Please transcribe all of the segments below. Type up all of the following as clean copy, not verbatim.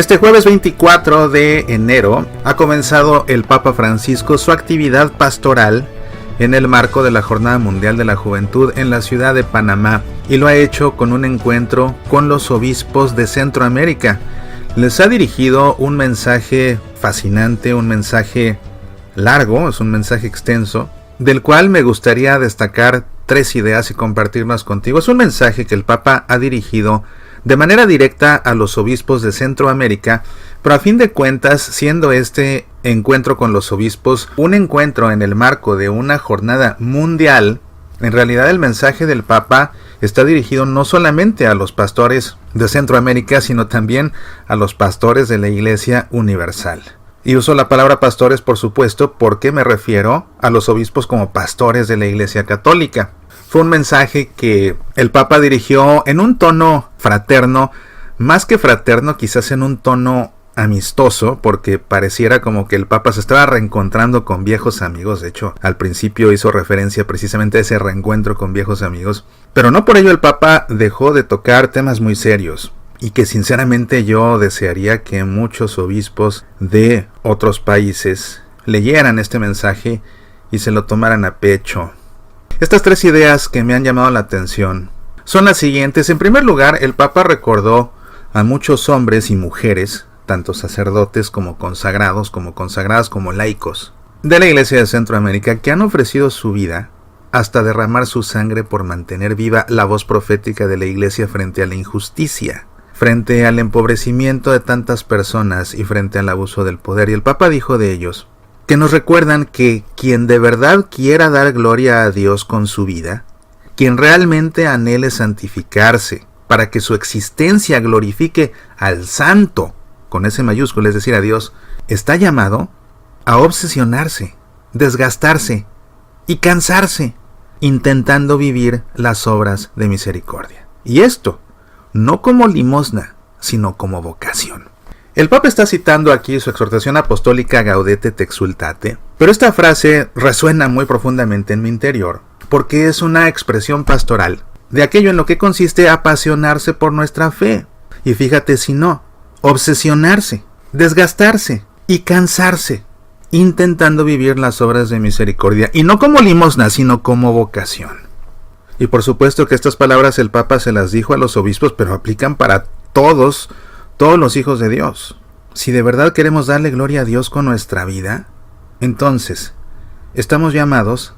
Este jueves 24 de enero ha comenzado el Papa Francisco su actividad pastoral en el marco de la Jornada Mundial de la Juventud en la ciudad de Panamá, y lo ha hecho con un encuentro con los obispos de Centroamérica. Les ha dirigido un mensaje fascinante, un mensaje largo, es un mensaje extenso, del cual me gustaría destacar 3 ideas y compartirlas contigo. Es un mensaje que el Papa ha dirigido de manera directa a los obispos de Centroamérica, pero a fin de cuentas, siendo este encuentro con los obispos un encuentro en el marco de una jornada mundial, en realidad el mensaje del Papa está dirigido no solamente a los pastores de Centroamérica, sino también a los pastores de la Iglesia Universal. Y uso la palabra pastores, por supuesto, porque me refiero a los obispos como pastores de la Iglesia Católica. Fue un mensaje que el Papa dirigió en un tono fraterno, más que fraterno, quizás en un tono amistoso, porque pareciera como que el Papa se estaba reencontrando con viejos amigos. De hecho, al principio hizo referencia precisamente a ese reencuentro con viejos amigos, pero no por ello el Papa dejó de tocar temas muy serios, y que sinceramente yo desearía que muchos obispos de otros países leyeran este mensaje y se lo tomaran a pecho. Estas 3 ideas que me han llamado la atención son las siguientes. En primer lugar, el Papa recordó a muchos hombres y mujeres, tanto sacerdotes como consagrados, como consagradas, como laicos, de la Iglesia de Centroamérica, que han ofrecido su vida hasta derramar su sangre por mantener viva la voz profética de la Iglesia frente a la injusticia, frente al empobrecimiento de tantas personas y frente al abuso del poder. Y el Papa dijo de ellos que nos recuerdan que quien de verdad quiera dar gloria a Dios con su vida, quien realmente anhele santificarse para que su existencia glorifique al Santo, con ese mayúsculo, es decir, a Dios, está llamado a obsesionarse, desgastarse y cansarse, intentando vivir las obras de misericordia. Y esto, no como limosna, sino como vocación. El Papa está citando aquí su exhortación apostólica Gaudete te exsultate, pero esta frase resuena muy profundamente en mi interior, porque es una expresión pastoral de aquello en lo que consiste apasionarse por nuestra fe. Y fíjate si no, obsesionarse, desgastarse y cansarse, intentando vivir las obras de misericordia, y no como limosna, sino como vocación. Y por supuesto que estas palabras el Papa se las dijo a los obispos, pero aplican para todos los hijos de Dios. Si de verdad queremos darle gloria a Dios con nuestra vida, entonces estamos llamados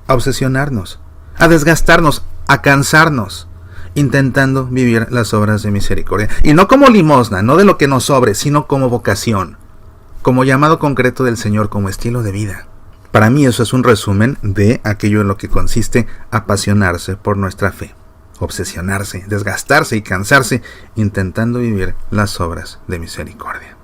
a obsesionarnos, a desgastarnos, a cansarnos, intentando vivir las obras de misericordia. Y no como limosna, no de lo que nos sobre, sino como vocación, como llamado concreto del Señor, como estilo de vida. Para mí eso es un resumen de aquello en lo que consiste apasionarse por nuestra fe. Obsesionarse, desgastarse y cansarse intentando vivir las obras de misericordia.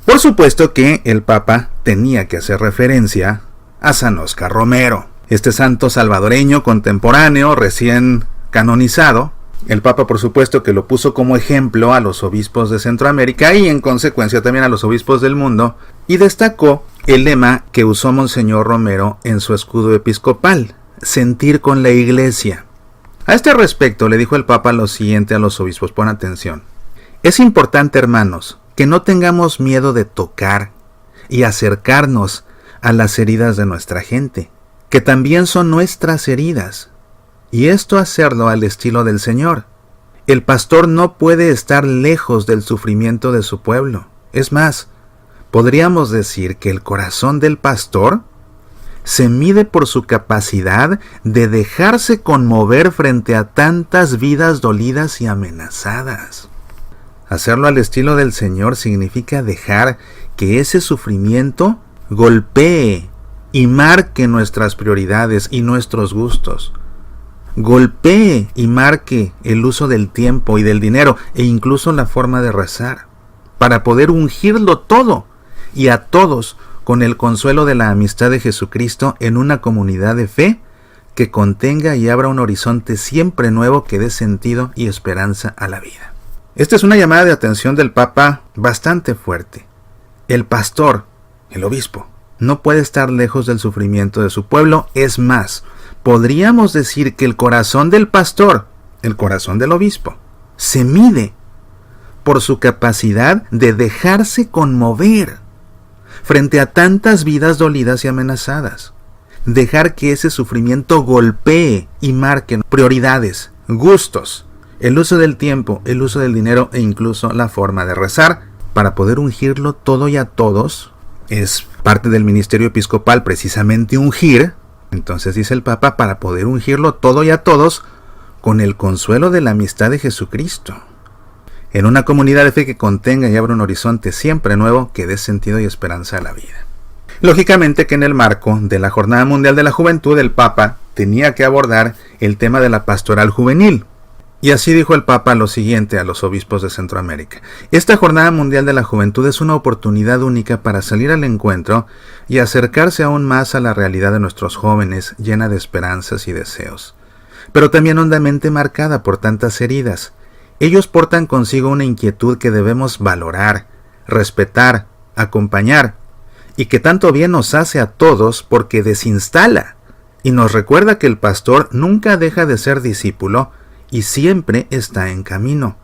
Por supuesto que el Papa tenía que hacer referencia a San Óscar Romero, este santo salvadoreño contemporáneo recién canonizado. El Papa, por supuesto, que lo puso como ejemplo a los obispos de Centroamérica y en consecuencia también a los obispos del mundo, y destacó el lema que usó Monseñor Romero en su escudo episcopal: sentir con la Iglesia. A este respecto le dijo el Papa lo siguiente a los obispos, pon atención: es importante, hermanos, que no tengamos miedo de tocar y acercarnos a las heridas de nuestra gente, que también son nuestras heridas, y esto hacerlo al estilo del Señor. El pastor no puede estar lejos del sufrimiento de su pueblo. Es más, podríamos decir que el corazón del pastor se mide por su capacidad de dejarse conmover frente a tantas vidas dolidas y amenazadas. Hacerlo al estilo del Señor significa dejar que ese sufrimiento golpee y marque nuestras prioridades y nuestros gustos. Golpee y marque el uso del tiempo y del dinero e incluso la forma de rezar, para poder ungirlo todo y a todos con el consuelo de la amistad de Jesucristo en una comunidad de fe que contenga y abra un horizonte siempre nuevo que dé sentido y esperanza a la vida. Esta es una llamada de atención del Papa bastante fuerte. El pastor, el obispo, no puede estar lejos del sufrimiento de su pueblo. Es más, podríamos decir que el corazón del pastor, el corazón del obispo, se mide por su capacidad de dejarse conmover frente a tantas vidas dolidas y amenazadas. Dejar que ese sufrimiento golpee y marque prioridades, gustos, el uso del tiempo, el uso del dinero e incluso la forma de rezar para poder ungirlo todo y a todos. Es parte del ministerio episcopal precisamente ungir. Entonces dice el Papa, para poder ungirlo todo y a todos con el consuelo de la amistad de Jesucristo. En una comunidad de fe que contenga y abra un horizonte siempre nuevo que dé sentido y esperanza a la vida. Lógicamente que en el marco de la Jornada Mundial de la Juventud, el Papa tenía que abordar el tema de la pastoral juvenil. Y así dijo el Papa lo siguiente a los obispos de Centroamérica. Esta Jornada Mundial de la Juventud es una oportunidad única para salir al encuentro y acercarse aún más a la realidad de nuestros jóvenes, llena de esperanzas y deseos, pero también hondamente marcada por tantas heridas. Ellos portan consigo una inquietud que debemos valorar, respetar, acompañar, y que tanto bien nos hace a todos porque desinstala y nos recuerda que el pastor nunca deja de ser discípulo y siempre está en camino.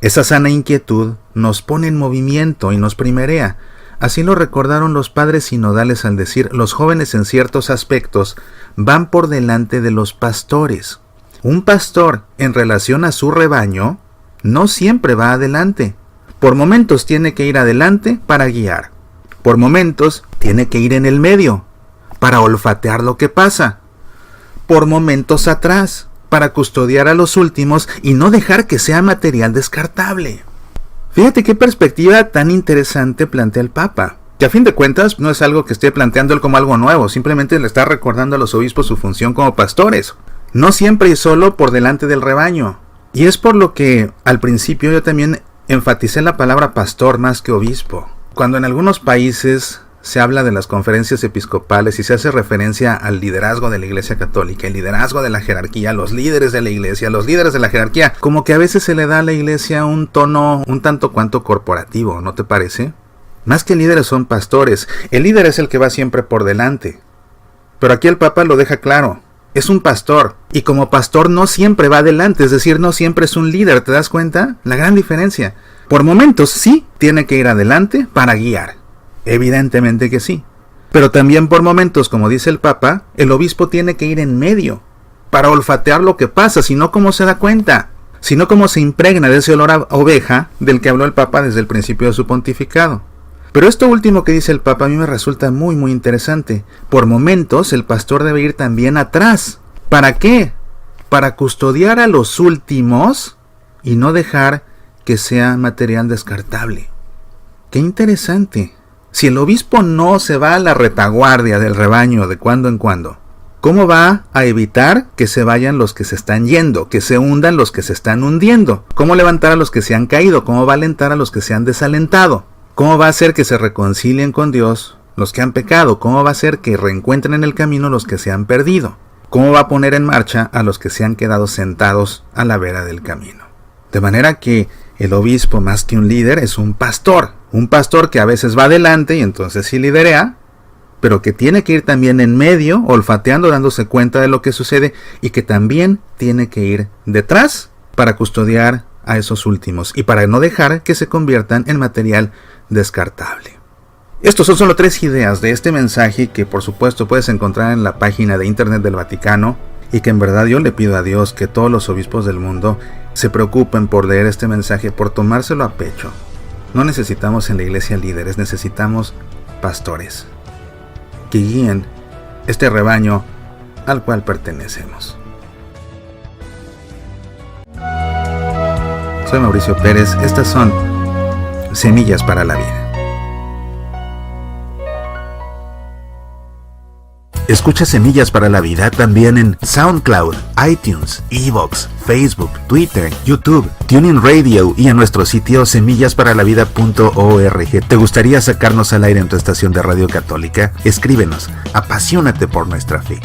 Esa sana inquietud nos pone en movimiento y nos primerea. Así lo recordaron los padres sinodales al decir: los jóvenes en ciertos aspectos van por delante de los pastores. Un pastor en relación a su rebaño no siempre va adelante. Por momentos tiene que ir adelante para guiar. Por momentos tiene que ir en el medio para olfatear lo que pasa. Por momentos atrás para custodiar a los últimos y no dejar que sea material descartable. Fíjate qué perspectiva tan interesante plantea el Papa, que a fin de cuentas no es algo que esté planteando él como algo nuevo, simplemente le está recordando a los obispos su función como pastores. No siempre y solo por delante del rebaño. Y es por lo que al principio yo también enfaticé la palabra pastor más que obispo. Cuando en algunos países se habla de las conferencias episcopales y se hace referencia al liderazgo de la Iglesia Católica, el liderazgo de la jerarquía, los líderes de la Iglesia, los líderes de la jerarquía, como que a veces se le da a la Iglesia un tono un tanto cuanto corporativo, ¿no te parece? Más que líderes son pastores. El líder es el que va siempre por delante. Pero aquí el Papa lo deja claro. Es un pastor, y como pastor no siempre va adelante, es decir, no siempre es un líder, ¿te das cuenta? La gran diferencia. Por momentos sí tiene que ir adelante para guiar, evidentemente que sí. Pero también por momentos, como dice el Papa, el obispo tiene que ir en medio, para olfatear lo que pasa, si no cómo se da cuenta, si no cómo se impregna de ese olor a oveja del que habló el Papa desde el principio de su pontificado. Pero esto último que dice el Papa a mí me resulta muy muy interesante. Por momentos el pastor debe ir también atrás. ¿Para qué? Para custodiar a los últimos y no dejar que sea material descartable. ¡Qué interesante! Si el obispo no se va a la retaguardia del rebaño de cuando en cuando, ¿cómo va a evitar que se vayan los que se están yendo, que se hundan los que se están hundiendo? ¿Cómo levantar a los que se han caído? ¿Cómo va a alentar a los que se han desalentado? ¿Cómo va a hacer que se reconcilien con Dios los que han pecado? ¿Cómo va a hacer que reencuentren en el camino los que se han perdido? ¿Cómo va a poner en marcha a los que se han quedado sentados a la vera del camino? De manera que el obispo, más que un líder, es un pastor que a veces va adelante y entonces sí liderea, pero que tiene que ir también en medio, olfateando, dándose cuenta de lo que sucede, y que también tiene que ir detrás para custodiar a esos últimos y para no dejar que se conviertan en material descartable. Estos son solo 3 ideas de este mensaje que por supuesto puedes encontrar en la página de internet del Vaticano, y que en verdad yo le pido a Dios que todos los obispos del mundo se preocupen por leer este mensaje, por tomárselo a pecho. No necesitamos en la iglesia líderes, necesitamos pastores que guíen este rebaño al cual pertenecemos. Soy Mauricio Pérez, estas son Semillas para la Vida. Escucha Semillas para la Vida también en SoundCloud, iTunes, iVoox, Facebook, Twitter, YouTube, TuneIn Radio y en nuestro sitio semillasparalavida.org. ¿Te gustaría sacarnos al aire en tu estación de radio católica? Escríbenos. Apasionate por nuestra fe.